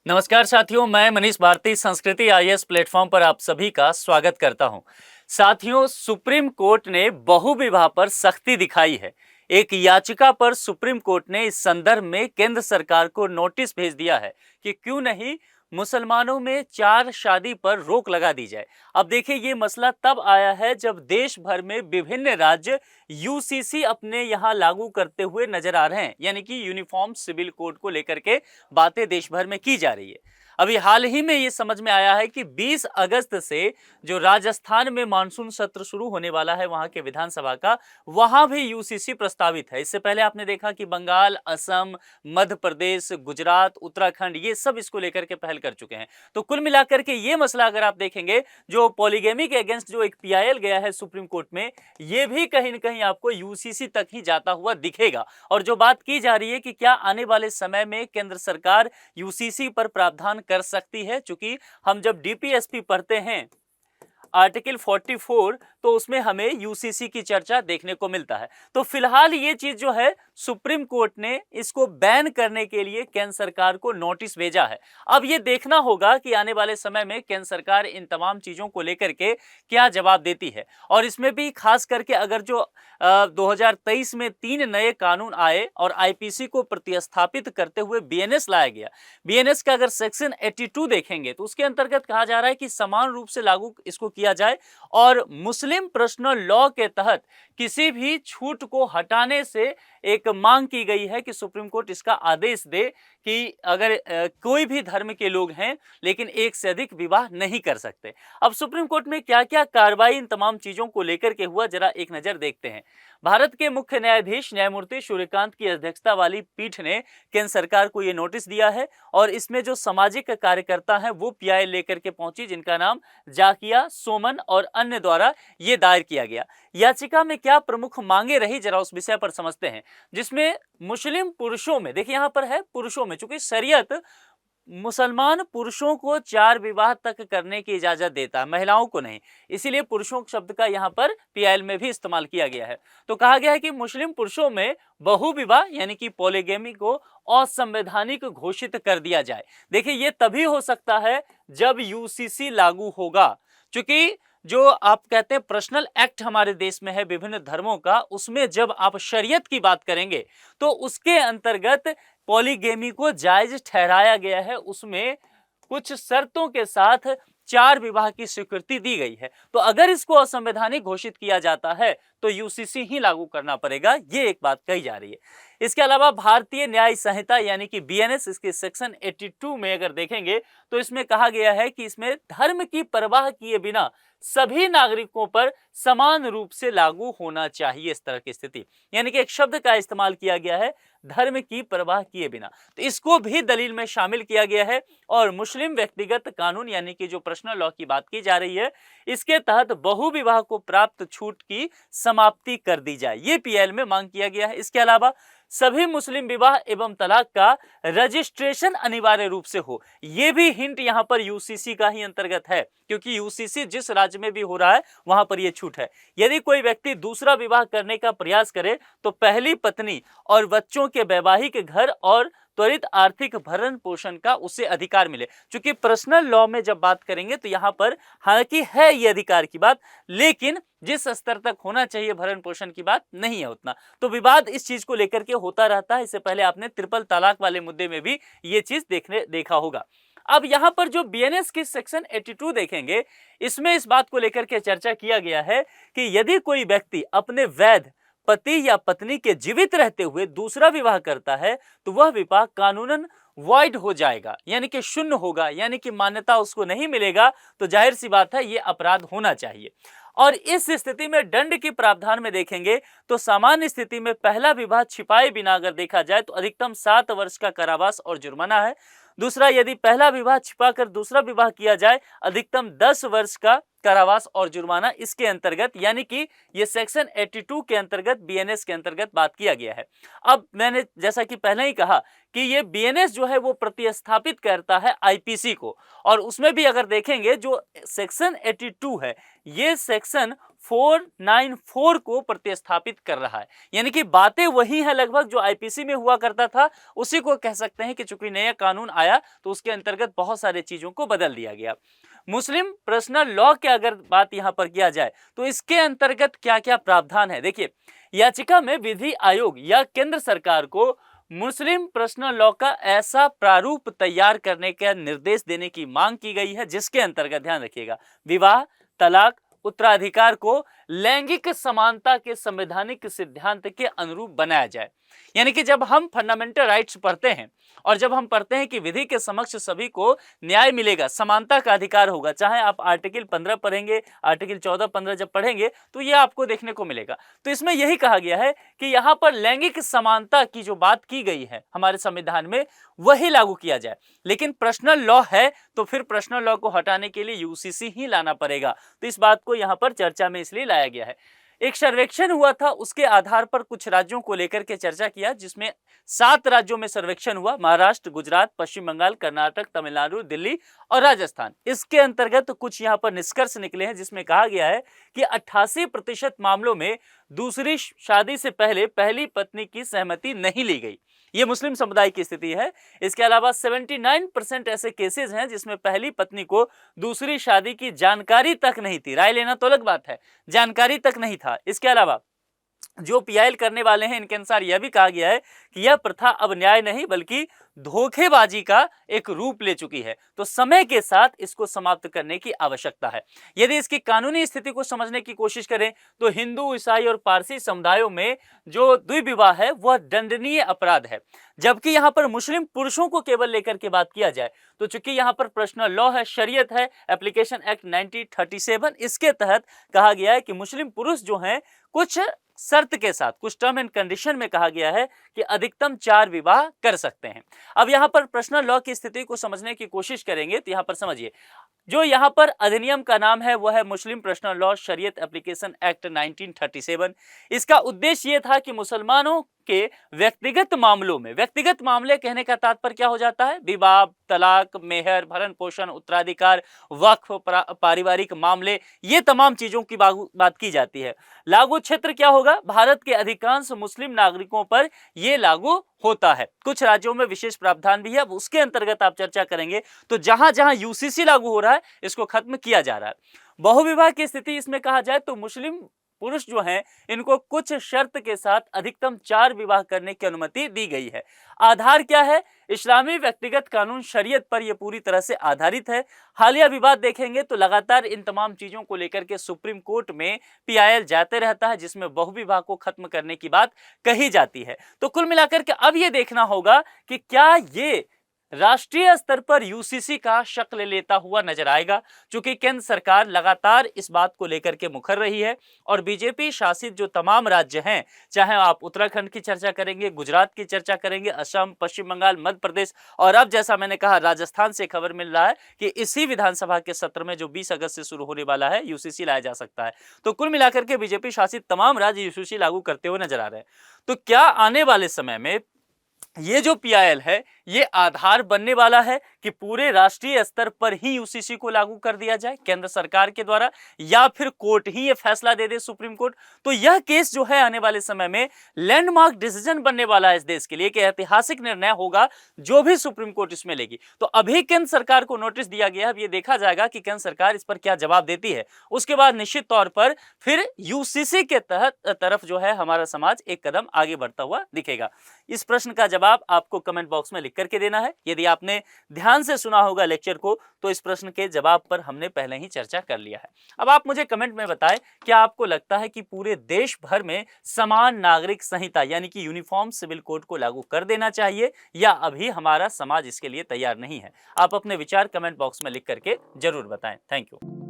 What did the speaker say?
नमस्कार साथियों, मैं मनीष भारती संस्कृति आईएएस प्लेटफॉर्म पर आप सभी का स्वागत करता हूं। साथियों, सुप्रीम कोर्ट ने बहुविवाह पर सख्ती दिखाई है। एक याचिका पर सुप्रीम कोर्ट ने इस संदर्भ में केंद्र सरकार को नोटिस भेज दिया है कि क्यों नहीं मुसलमानों में चार शादी पर रोक लगा दी जाए। अब देखिए, ये मसला तब आया है जब देश भर में विभिन्न राज्य यूसीसी अपने यहाँ लागू करते हुए नजर आ रहे हैं, यानी कि यूनिफॉर्म सिविल कोड को लेकर के बातें देश भर में की जा रही है। अभी हाल ही में ये समझ में आया है कि 20 अगस्त से जो राजस्थान में मानसून सत्र शुरू होने वाला है वहां के विधानसभा का, वहां भी यूसीसी प्रस्तावित है। इससे पहले आपने देखा कि बंगाल, असम, मध्य प्रदेश, गुजरात, उत्तराखंड ये सब इसको लेकर के पहल कर चुके हैं। तो कुल मिलाकर के ये मसला अगर आप देखेंगे, जो पॉलीगेमी के अगेंस्ट जो एक पीआईएल गया है सुप्रीम कोर्ट में, ये भी कहीं ना कहीं आपको यूसीसी तक ही जाता हुआ दिखेगा। और जो बात की जा रही है कि क्या आने वाले समय में केंद्र सरकार यूसीसी पर प्रावधान कर सकती है, क्योंकि हम जब डीपीएसपी पढ़ते हैं आर्टिकल 44, तो उसमें हमें यूसीसी की चर्चा देखने को मिलता है। तो फिलहाल ये चीज जो है सुप्रीम कोर्ट ने इसको बैन करने के लिए केंद्र सरकार को नोटिस भेजा है। अब ये देखना होगा कि आने वाले समय में केंद्र सरकार इन तमाम चीजों को लेकर के क्या जवाब देती है। और इसमें भी खास करके अगर जो 2023 में 3 नए कानून आए और आईपीसी को प्रतिस्थापित करते हुए बीएनएस लाया गया। बीएनएस का अगर सेक्शन 82 देखेंगे तो उसके अंतर्गत कहा जा रहा है कि समान रूप से लागू इसको किया जाए और मुस्लिम पर्सनल लॉ के तहत किसी भी छूट को हटाने से एक मांग की गई है कि सुप्रीम कोर्ट इसका आदेश दे कि अगर कोई भी धर्म के लोग हैं लेकिन एक से अधिक विवाह नहीं कर सकते। अब सुप्रीम कोर्ट में क्या क्या कार्रवाई इन तमाम चीजों को लेकर के हुआ, जरा एक नजर देखते हैं। भारत के मुख्य न्यायाधीश न्यायमूर्ति सूर्यकांत की अध्यक्षता वाली पीठ ने केंद्र सरकार को यह नोटिस दिया है और इसमें जो सामाजिक कार्यकर्ता हैं वो पीआईएल लेकर के पहुंची, जिनका नाम जाकिया, सोमन और अन्य द्वारा ये दायर किया गया। याचिका में क्या प्रमुख मांगे रही, जरा उस विषय पर समझते हैं। जिसमें मुस्लिम पुरुषों में, देखिए यहां पर है पुरुषों में, चूंकि शरीयत मुसलमान पुरुषों को 4 विवाह तक करने की इजाजत देता है, महिलाओं को नहीं, इसीलिए पुरुषों शब्द का यहां पर पीआईएल में भी इस्तेमाल किया गया है। तो कहा गया है कि मुस्लिम पुरुषों में बहुविवाह यानी कि पॉलीगेमी को असंवैधानिक घोषित कर दिया जाए। देखिए, ये तभी हो सकता है जब यूसीसी लागू होगा, क्योंकि जो आप कहते हैं पर्सनल एक्ट हमारे देश में है विभिन्न धर्मों का, उसमें जब आप शरीयत की बात करेंगे तो उसके अंतर्गत पॉलीगेमी को जायज ठहराया गया है। उसमें कुछ शर्तों के साथ 4 विवाह की स्वीकृति दी गई है। तो अगर इसको असंवैधानिक घोषित किया जाता है तो यूसीसी ही लागू करना पड़ेगा, ये एक बात कही जा रही है। इसके अलावा भारतीय न्याय संहिता यानी कि बीएनएस, इसके सेक्शन 82 में अगर देखेंगे तो इसमें कहा गया है कि इसमें धर्म की परवाह किए बिना सभी नागरिकों पर समान रूप से लागू होना चाहिए। इस तरह की स्थिति, यानी कि एक शब्द का इस्तेमाल किया गया है, धर्म की परवाह किए बिना, तो इसको भी दलील में शामिल किया गया है। और मुस्लिम व्यक्तिगत कानून यानी कि जो पर्सनल लॉ की बात की जा रही है, इसके तहत बहुविवाह को प्राप्त छूट की समाप्ति कर दी जाए, ये पीएल में मांग किया गया है। इसके अलावा सभी मुस्लिम विवाह एवं तलाक का रजिस्ट्रेशन अनिवार्य रूप से हो, यह भी हिंट यहां पर यूसीसी का ही अंतर्गत है, क्योंकि यूसीसी जिस राज्य में भी हो रहा है वहां पर यह छूट है। यदि कोई व्यक्ति दूसरा विवाह करने का प्रयास करे तो पहली पत्नी और बच्चों के वैवाहिक घर और त्वरित आर्थिक भरण पोषण का उसे अधिकार मिले। क्योंकि पर्सनल लॉ में जब बात करेंगे तो यहां पर हालांकि है ये अधिकार की बात, लेकिन जिस स्तर तक होना चाहिए भरण पोषण की बात नहीं है उतना। तो विवाद इस चीज को लेकर के होता रहता है। इससे पहले आपने ट्रिपल तलाक वाले मुद्दे में भी ये चीज देखा होगा। अब यहां पर जो बीएनएस की सेक्शन 82 देखेंगे, इसमें इस बात को लेकर के चर्चा किया गया है कि यदि कोई व्यक्ति अपने वैध पति या पत्नी के जीवित रहते हुए दूसरा विवाह करता है तो वह विवाह कानूनन वॉइड हो जाएगा, यानी कि शून्य होगा, यानी कि मान्यता उसको नहीं मिलेगा। तो जाहिर सी बात है ये अपराध होना चाहिए। और इस स्थिति में दंड की प्रावधान में देखेंगे तो सामान्य स्थिति में पहला विवाह छिपाए बिना अगर देखा जाए तो अधिकतम 7 वर्ष का कारावास और जुर्माना है। दूसरा, यदि पहला विवाह छिपाकर दूसरा विवाह किया जाए, अधिकतम 10 वर्ष का कारावास और जुर्माना इसके अंतर्गत, यानी कि ये सेक्शन 82 के अंतर्गत बीएनएस के अंतर्गत बात किया गया है। अब मैंने जैसा कि पहले ही कहा कि ये बीएनएस जो है वो प्रतिस्थापित करता है आईपीसी को, और उसमें भी अगर देखेंगे जो सेक्शन 82 है ये सेक्शन 494 को प्रतिस्थापित कर रहा है। यानी कि बातें वही है लगभग जो आईपीसी में हुआ करता था, उसी को कह सकते हैं कि चूंकि नया कानून आया तो उसके अंतर्गत बहुत सारी चीजों को बदल दिया गया। मुस्लिम पर्सनल लॉ की अगर बात यहां पर किया जाए तो इसके अंतर्गत क्या क्या प्रावधान है। देखिए, याचिका में विधि आयोग या केंद्र सरकार को मुस्लिम पर्सनल लॉ का ऐसा प्रारूप तैयार करने का निर्देश देने की मांग की गई है जिसके अंतर्गत, ध्यान रखिएगा, विवाह, तलाक, उत्तराधिकार को लैंगिक समानता के संवैधानिक सिद्धांत के अनुरूप बनाया जाए। यानी कि जब हम फंडामेंटल राइट्स पढ़ते हैं और जब हम पढ़ते हैं कि विधि के समक्ष सभी को न्याय मिलेगा, समानता का अधिकार होगा, चाहे आप आर्टिकल 15 पढ़ेंगे, आर्टिकल 14-15 जब पढ़ेंगे तो ये आपको देखने को मिलेगा। तो इसमें यही कहा गया है कि यहाँ पर लैंगिक समानता की जो बात की गई है हमारे संविधान में वही लागू किया जाए। लेकिन पर्सनल लॉ है तो फिर पर्सनल लॉ को हटाने के लिए यूसीसी ही लाना पड़ेगा। तो इस बात को यहाँ पर चर्चा में इसलिए लाया गया है। एक सर्वेक्षण हुआ था, उसके आधार पर कुछ राज्यों को लेकर के चर्चा किया, जिसमें 7 राज्यों में सर्वेक्षण हुआ, महाराष्ट्र, गुजरात, पश्चिम बंगाल, कर्नाटक, तमिलनाडु, दिल्ली और राजस्थान। इसके अंतर्गत कुछ यहाँ पर निष्कर्ष निकले हैं जिसमें कहा गया है कि 88% मामलों में दूसरी शादी से पहले पहली पत्नी की सहमति नहीं ली गई। ये मुस्लिम समुदाय की स्थिति है। इसके अलावा 79% ऐसे केसेस हैं जिसमें पहली पत्नी को दूसरी शादी की जानकारी तक नहीं थी। राय लेना तो अलग बात है, जानकारी तक नहीं था। इसके अलावा जो पीआईएल करने वाले हैं इनके अनुसार यह भी कहा गया है कि यह प्रथा अब न्याय नहीं बल्कि धोखेबाजी का एक रूप ले चुकी है, तो समय के साथ इसको समाप्त करने की आवश्यकता है। यदि इसकी कानूनी स्थिति को समझने की कोशिश करें तो हिंदू, ईसाई और पारसी समुदायों में जो द्विविवाह है वह दंडनीय अपराध है, जबकि यहाँ पर मुस्लिम पुरुषों को केवल लेकर के बात किया जाए तो चूंकि यहाँ पर पर्सनल लॉ है, शरीयत है, एप्लीकेशन एक्ट 1937, इसके तहत कहा गया है कि मुस्लिम पुरुष जो हैं कुछ शर्त के साथ, कुछ टर्म एंड कंडीशन में कहा गया है कि अधिकतम 4 विवाह कर सकते हैं। अब यहाँ पर पर्सनल लॉ की स्थिति को समझने की कोशिश करेंगे तो यहाँ पर समझिए, जो यहाँ पर अधिनियम का नाम है वह है मुस्लिम पर्सनल लॉ शरीयत एप्लीकेशन एक्ट 1937। इसका उद्देश्य ये था कि मुसलमानों के व्यक्तिगत मामलों में, व्यक्तिगत मामले कहने का तात्पर्य क्या हो जाता है, विवाह, तलाक, मेहर, भरण पोषण, उत्तराधिकार, वक्फ, पारिवारिक मामले, ये तमाम चीजों की बात की जाती है। लागू क्षेत्र क्या होगा, भारत के अधिकांश मुस्लिम नागरिकों पर यह लागू होता है। कुछ राज्यों में विशेष प्रावधान भी है, अब उसके अंतर्गत आप चर्चा करेंगे। तो जहां जहां यूसीसी लागू हो रहा है इसको खत्म किया जा रहा है। बहुविवाह की स्थिति इसमें कहा जाए तो मुस्लिम पुरुष जो हैं इनको कुछ शर्त के साथ अधिकतम 4 विवाह करने की अनुमति दी गई है। आधार क्या है, इस्लामी व्यक्तिगत कानून शरीयत पर यह पूरी तरह से आधारित है। हालिया विवाद देखेंगे तो लगातार इन तमाम चीजों को लेकर के सुप्रीम कोर्ट में पीआईएल जाते रहता है, जिसमें बहुविवाह को खत्म करने की बात कही जाती है। तो कुल मिलाकर के अब यह देखना होगा कि क्या ये राष्ट्रीय स्तर पर यूसीसी का शक्ल लेता हुआ नजर आएगा, चूंकि केंद्र सरकार लगातार इस बात को लेकर के मुखर रही है और बीजेपी शासित जो तमाम राज्य हैं, चाहे आप उत्तराखंड की चर्चा करेंगे, गुजरात की चर्चा करेंगे, असम, पश्चिम बंगाल, मध्य प्रदेश और अब जैसा मैंने कहा राजस्थान से खबर मिल रहा है कि इसी विधानसभा के सत्र में जो 20 अगस्त से शुरू होने वाला है यूसीसी लाया जा सकता है। तो कुल मिलाकर के बीजेपी शासित तमाम राज्य यूसीसी लागू करते हुए नजर आ रहे हैं। तो क्या आने वाले समय में ये जो पीआईएल है ये आधार बनने वाला है कि पूरे राष्ट्रीय स्तर पर ही यूसीसी को लागू कर दिया जाए केंद्र सरकार के द्वारा, या फिर कोर्ट ही ये फैसला दे दे, सुप्रीम कोर्ट? तो यह केस जो है आने वाले समय में लैंडमार्क डिसीजन बनने वाला है इस देश के लिए, कि ऐतिहासिक निर्णय होगा जो भी सुप्रीम कोर्ट इसमें लेगी। तो अभी केंद्र सरकार को नोटिस दिया गया, अब ये देखा जाएगा कि केंद्र सरकार इस पर क्या जवाब देती है। उसके बाद निश्चित तौर पर फिर यूसीसी के तरफ जो है हमारा समाज एक कदम आगे बढ़ता हुआ दिखेगा। इस प्रश्न का जवाब आपको कमेंट बॉक्स में लिख करके देना है। यदि आपने ध्यान से सुना होगा लेक्चर को तो इस प्रश्न के जवाब पर हमने पहले ही चर्चा कर लिया है। अब आप मुझे कमेंट में बताएं, क्या आपको लगता है कि पूरे देश भर में समान नागरिक संहिता यानी कि यूनिफॉर्म सिविल कोड को लागू कर देना चाहिए, या अभी हमारा समाज इसके लिए तैयार नहीं है? आप अपने विचार कमेंट बॉक्स में लिख करके जरूर बताएं। Thank you.